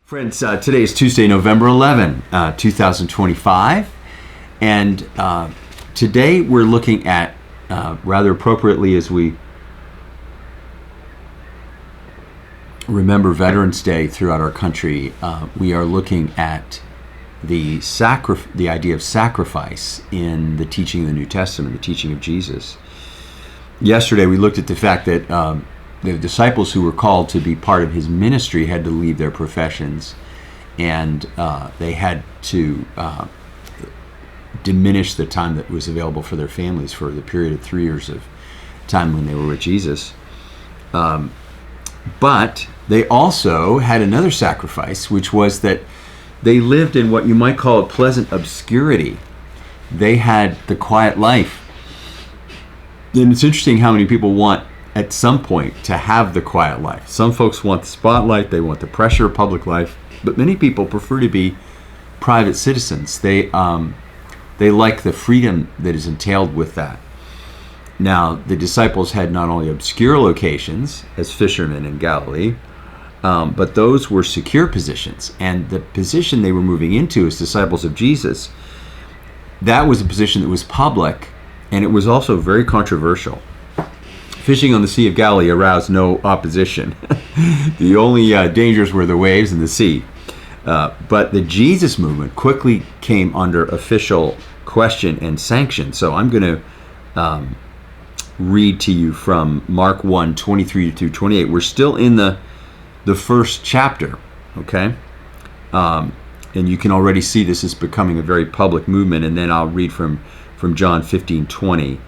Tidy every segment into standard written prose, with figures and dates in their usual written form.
Friends, today is Tuesday, November 11, 2025, and today we're looking at, rather appropriately as we remember Veterans Day throughout our country, we are looking at the idea of sacrifice in the teaching of the New Testament, the teaching of Jesus. Yesterday we looked at the fact that the disciples who were called to be part of his ministry had to leave their professions, and they had to diminish the time that was available for their families for the period of 3 years of time when they were with Jesus. But they also had another sacrifice, which was that they lived in what you might call a pleasant obscurity. They had the quiet life. And it's interesting how many people want at some point to have the quiet life. Some folks want the spotlight, they want the pressure of public life, but many people prefer to be private citizens. They like the freedom that is entailed with that. Now, the disciples had not only obscure locations as fishermen in Galilee, but those were secure positions. And the position they were moving into as disciples of Jesus, that was a position that was public, and it was also very controversial. Fishing on the Sea of Galilee aroused no opposition. The only dangers were the waves and the sea. But the Jesus movement quickly came under official question and sanction. So I'm going to read to you from Mark 1, 23 through 28. We're still in the first chapter, okay? And you can already see this is becoming a very public movement. And then I'll read from John 15, 20.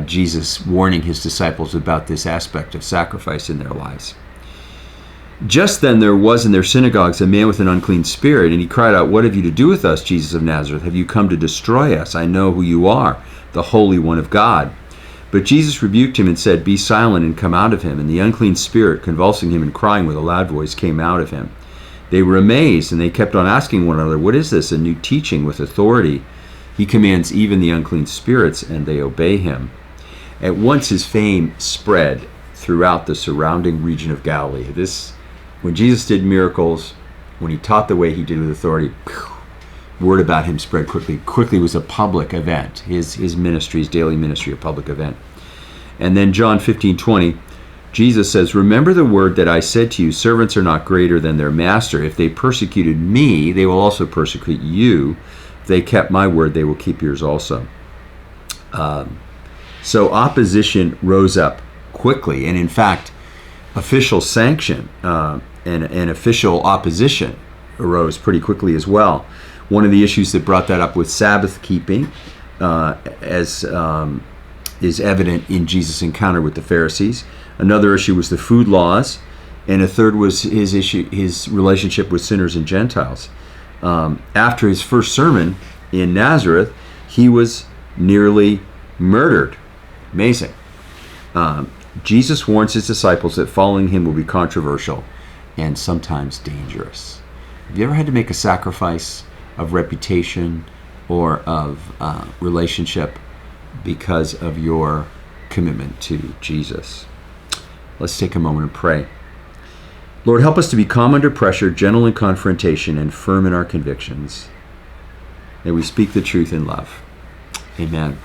Jesus warning his disciples about this aspect of sacrifice in their lives. Just then there was in their synagogues a man with an unclean spirit, and he cried out, "What have you to do with us, Jesus of Nazareth? Have you come to destroy us? I know who you are, the Holy One of God." But Jesus rebuked him and said, "Be silent and come out of him." And the unclean spirit, convulsing him and crying with a loud voice, came out of him. They were amazed, and they kept on asking one another, "What is this? A new teaching with authority? He commands even the unclean spirits, and they obey him." At once his fame spread throughout the surrounding region of Galilee. When Jesus did miracles, when he taught the way he did with authority, word about him spread quickly. Quickly was a public event. His ministry, his daily ministry, a public event. And then John 15:20, Jesus says, "Remember the word that I said to you, servants are not greater than their master. If they persecuted me, they will also persecute you. If they kept my word, they will keep yours also." So opposition rose up quickly, and in fact, official sanction and official opposition arose pretty quickly as well. One of the issues that brought that up was Sabbath keeping, as is evident in Jesus' encounter with the Pharisees. Another issue was the food laws, and a third was his relationship with sinners and Gentiles. After his first sermon in Nazareth, he was nearly murdered. Amazing. Jesus warns his disciples that following him will be controversial and sometimes dangerous. Have you ever had to make a sacrifice of reputation or of relationship because of your commitment to Jesus? Let's take a moment and pray. Lord, help us to be calm under pressure, gentle in confrontation, and firm in our convictions. May we speak the truth in love. Amen.